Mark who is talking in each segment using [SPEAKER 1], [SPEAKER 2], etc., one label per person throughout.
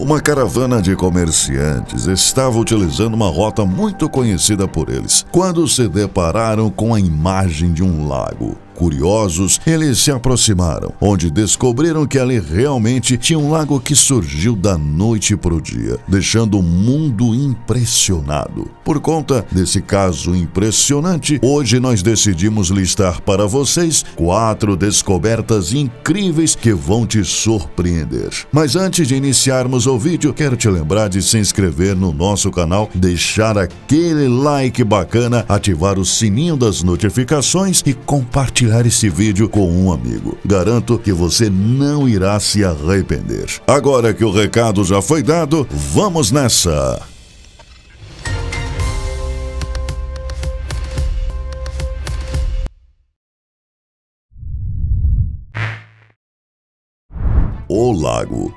[SPEAKER 1] Uma caravana de comerciantes estava utilizando uma rota muito conhecida por eles, quando se depararam com a imagem de um lago. Curiosos, eles se aproximaram, onde descobriram que ali realmente tinha um lago que surgiu da noite para o dia, deixando o mundo impressionado. Por conta desse caso impressionante, hoje nós decidimos listar para vocês 4 descobertas incríveis que vão te surpreender. Mas antes de iniciarmos o vídeo, quero te lembrar de se inscrever no nosso canal, deixar aquele like bacana, ativar o sininho das notificações e compartilhar esse vídeo com um amigo. Garanto que você não irá se arrepender. Agora que o recado já foi dado, vamos nessa! O lago.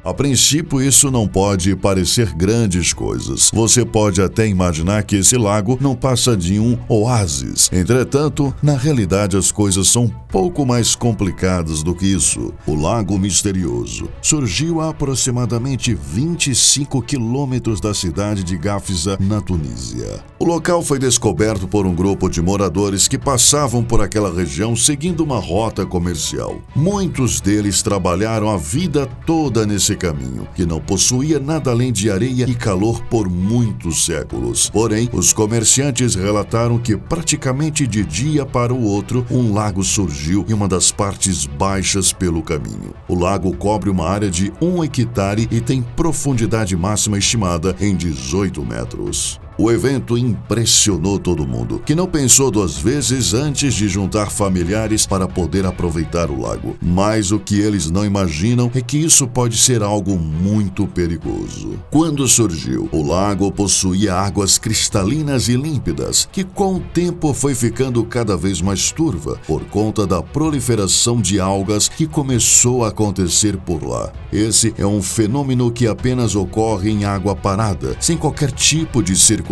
[SPEAKER 1] A princípio, isso não pode parecer grandes coisas. Você pode até imaginar que esse lago não passa de um oásis. Entretanto, na realidade, as coisas são um pouco mais complicadas do que isso. O Lago Misterioso surgiu a aproximadamente 25 quilômetros da cidade de Gafsa, na Tunísia. O local foi descoberto por um grupo de moradores que passavam por aquela região seguindo uma rota comercial. Muitos deles trabalharam a vida toda nesse caminho, que não possuía nada além de areia e calor por muitos séculos. Porém, os comerciantes relataram que praticamente de dia para o outro, um lago surgiu em uma das partes baixas pelo caminho. O lago cobre uma área de 1 hectare e tem profundidade máxima estimada em 18 metros. O evento impressionou todo mundo, que não pensou 2 vezes antes de juntar familiares para poder aproveitar o lago. Mas o que eles não imaginam é que isso pode ser algo muito perigoso. Quando surgiu, o lago possuía águas cristalinas e límpidas, que com o tempo foi ficando cada vez mais turva, por conta da proliferação de algas que começou a acontecer por lá. Esse é um fenômeno que apenas ocorre em água parada, sem qualquer tipo de circulação.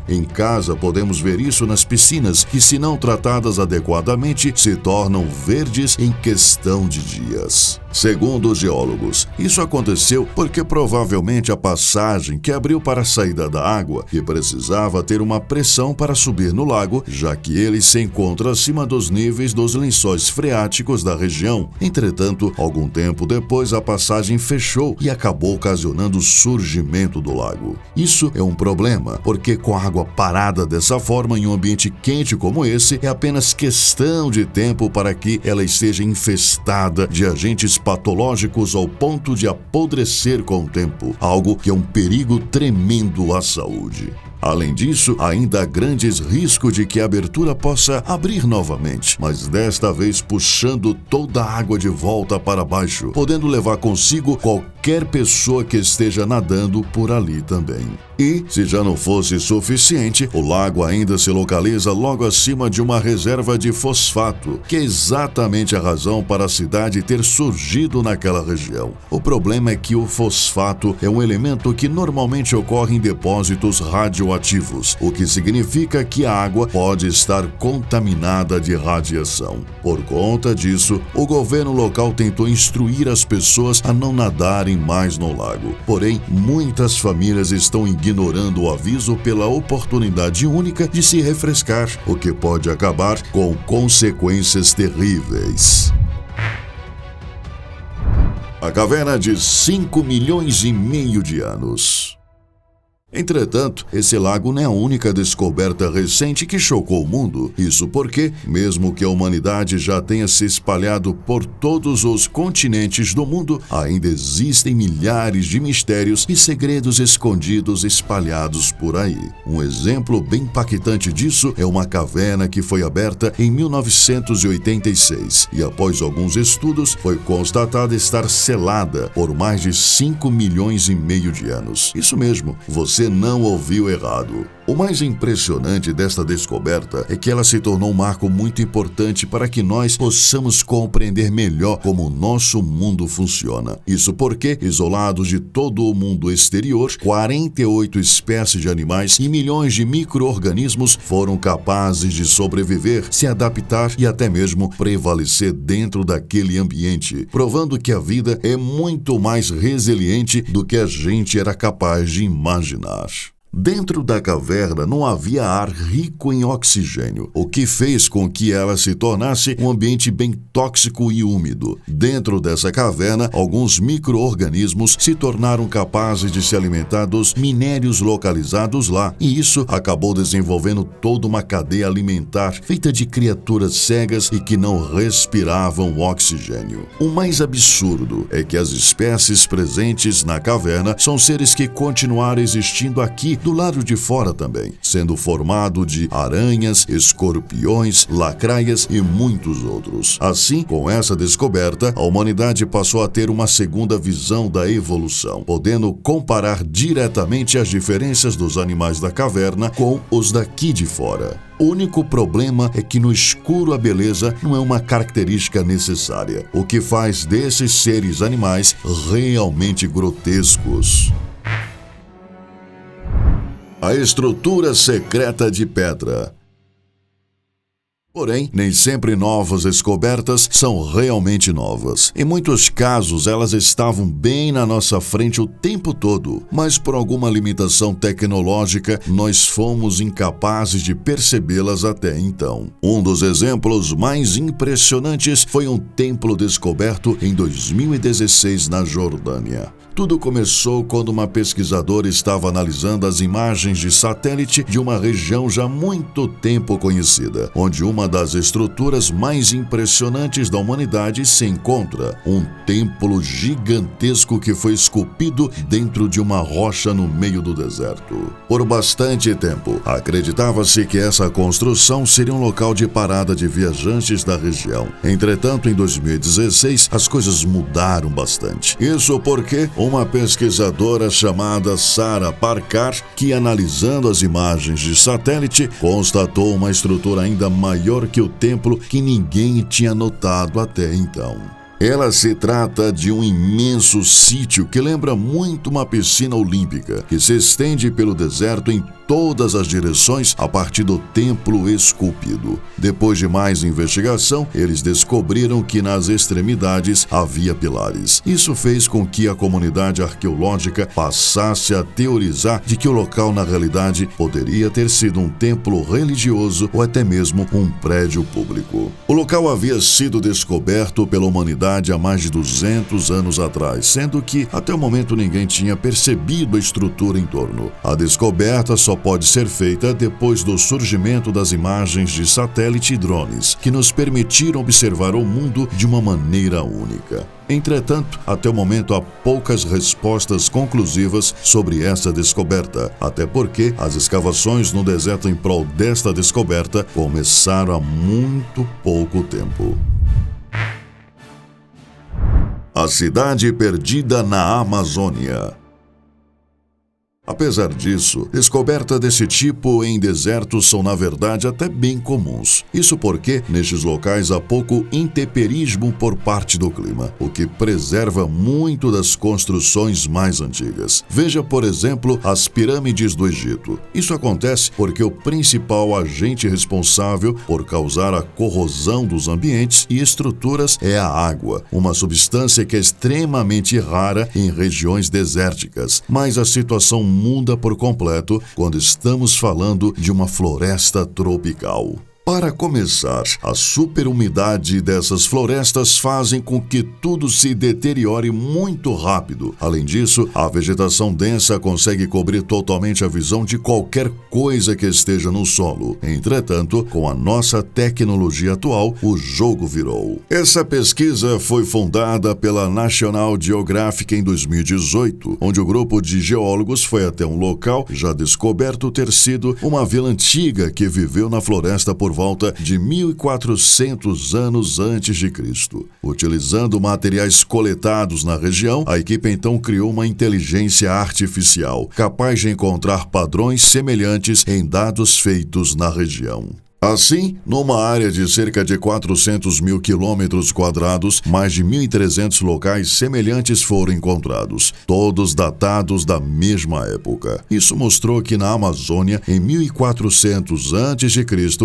[SPEAKER 1] Em casa, podemos ver isso nas piscinas, que, se não tratadas adequadamente, se tornam verdes em questão de dias. Segundo os geólogos, isso aconteceu porque provavelmente a passagem que abriu para a saída da água, que precisava ter uma pressão para subir no lago, já que ele se encontra acima dos níveis dos lençóis freáticos da região. Entretanto, algum tempo depois, a passagem fechou e acabou ocasionando o surgimento do lago. Isso é um problema, porque com a água parada dessa forma em um ambiente quente como esse, é apenas questão de tempo para que ela esteja infestada de agentes patológicos ao ponto de apodrecer com o tempo, algo que é um perigo tremendo à saúde. Além disso, ainda há grandes riscos de que a abertura possa abrir novamente, mas desta vez puxando toda a água de volta para baixo, podendo levar consigo qualquer pessoa que esteja nadando por ali também. E, se já não fosse suficiente, o lago ainda se localiza logo acima de uma reserva de fosfato, que é exatamente a razão para a cidade ter surgido naquela região. O problema é que o fosfato é um elemento que normalmente ocorre em depósitos radioativos, o que significa que a água pode estar contaminada de radiação. Por conta disso, o governo local tentou instruir as pessoas a não nadarem mais no lago. Porém, muitas famílias estão ignorando o aviso pela oportunidade única de se refrescar, o que pode acabar com consequências terríveis. A caverna de 5,5 milhões de anos. Entretanto, esse lago não é a única descoberta recente que chocou o mundo. Isso porque, mesmo que a humanidade já tenha se espalhado por todos os continentes do mundo, ainda existem milhares de mistérios e segredos escondidos espalhados por aí. Um exemplo bem impactante disso é uma caverna que foi aberta em 1986 e, após alguns estudos, foi constatada estar selada por mais de 5,5 milhões de anos. Isso mesmo, você não ouviu errado. O mais impressionante desta descoberta é que ela se tornou um marco muito importante para que nós possamos compreender melhor como o nosso mundo funciona. Isso porque, isolados de todo o mundo exterior, 48 espécies de animais e milhões de micro-organismos foram capazes de sobreviver, se adaptar e até mesmo prevalecer dentro daquele ambiente, provando que a vida é muito mais resiliente do que a gente era capaz de imaginar. Dentro da caverna não havia ar rico em oxigênio, o que fez com que ela se tornasse um ambiente bem tóxico e úmido. Dentro dessa caverna, alguns micro-organismos se tornaram capazes de se alimentar dos minérios localizados lá, e isso acabou desenvolvendo toda uma cadeia alimentar feita de criaturas cegas e que não respiravam oxigênio. O mais absurdo é que as espécies presentes na caverna são seres que continuaram existindo aqui do lado de fora também, sendo formado de aranhas, escorpiões, lacraias e muitos outros. Assim, com essa descoberta, a humanidade passou a ter uma segunda visão da evolução, podendo comparar diretamente as diferenças dos animais da caverna com os daqui de fora. O único problema é que no escuro a beleza não é uma característica necessária, o que faz desses seres animais realmente grotescos. A estrutura secreta de pedra. Porém, nem sempre novas descobertas são realmente novas. Em muitos casos, elas estavam bem na nossa frente o tempo todo, mas por alguma limitação tecnológica, nós fomos incapazes de percebê-las até então. Um dos exemplos mais impressionantes foi um templo descoberto em 2016 na Jordânia. Tudo começou quando uma pesquisadora estava analisando as imagens de satélite de uma região já há muito tempo conhecida, onde uma das estruturas mais impressionantes da humanidade se encontra, um templo gigantesco que foi esculpido dentro de uma rocha no meio do deserto. Por bastante tempo, acreditava-se que essa construção seria um local de parada de viajantes da região. Entretanto, em 2016, as coisas mudaram bastante. Isso porque uma pesquisadora chamada Sarah Parkar, que analisando as imagens de satélite, constatou uma estrutura ainda maior que o templo que ninguém tinha notado até então. Ela se trata de um imenso sítio que lembra muito uma piscina olímpica, que se estende pelo deserto em todas as direções a partir do templo esculpido. Depois de mais investigação, eles descobriram que nas extremidades havia pilares. Isso fez com que a comunidade arqueológica passasse a teorizar de que o local na realidade poderia ter sido um templo religioso ou até mesmo um prédio público. O local havia sido descoberto pela humanidade há mais de 200 anos atrás, sendo que até o momento ninguém tinha percebido a estrutura em torno. A descoberta só pode ser feita depois do surgimento das imagens de satélite e drones, que nos permitiram observar o mundo de uma maneira única. Entretanto, até o momento há poucas respostas conclusivas sobre essa descoberta, até porque as escavações no deserto em prol desta descoberta começaram há muito pouco tempo. A cidade perdida na Amazônia. Apesar disso, descobertas desse tipo em desertos são na verdade até bem comuns. Isso porque, nestes locais há pouco intemperismo por parte do clima, o que preserva muito das construções mais antigas. Veja, por exemplo, as pirâmides do Egito. Isso acontece porque o principal agente responsável por causar a corrosão dos ambientes e estruturas é a água, uma substância que é extremamente rara em regiões desérticas, mas a situação muda por completo quando estamos falando de uma floresta tropical. Para começar, a superumidade dessas florestas fazem com que tudo se deteriore muito rápido. Além disso, a vegetação densa consegue cobrir totalmente a visão de qualquer coisa que esteja no solo. Entretanto, com a nossa tecnologia atual, o jogo virou. Essa pesquisa foi fundada pela National Geographic em 2018, onde o grupo de geólogos foi até um local já descoberto ter sido uma vila antiga que viveu na floresta por volta de 1400 anos antes de Cristo. Utilizando materiais coletados na região, a equipe então criou uma inteligência artificial capaz de encontrar padrões semelhantes em dados feitos na região. Assim, numa área de cerca de 400 mil quilômetros quadrados, mais de 1.300 locais semelhantes foram encontrados, todos datados da mesma época. Isso mostrou que na Amazônia, em 1400 a.C.,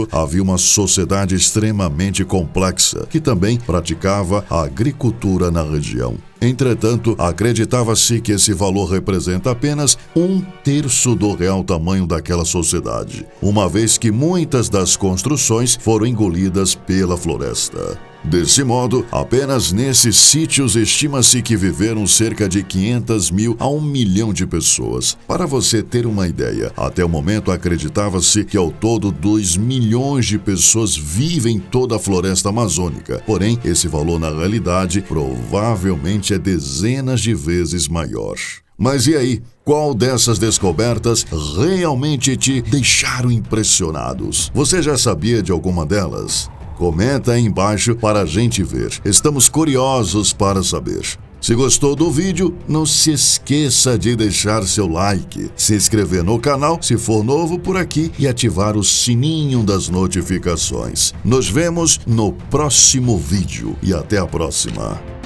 [SPEAKER 1] havia uma sociedade extremamente complexa, que também praticava a agricultura na região. Entretanto, acreditava-se que esse valor representa apenas 1/3 do real tamanho daquela sociedade, uma vez que muitas das construções foram engolidas pela floresta. Desse modo, apenas nesses sítios estima-se que viveram cerca de 500 mil a 1 milhão de pessoas. Para você ter uma ideia, até o momento acreditava-se que ao todo 2 milhões de pessoas vivem em toda a floresta amazônica. Porém, esse valor na realidade provavelmente é dezenas de vezes maior. Mas e aí? Qual dessas descobertas realmente te deixaram impressionados? Você já sabia de alguma delas? Comenta aí embaixo para a gente ver. Estamos curiosos para saber. Se gostou do vídeo, não se esqueça de deixar seu like, se inscrever no canal se for novo por aqui e ativar o sininho das notificações. Nos vemos no próximo vídeo e até a próxima.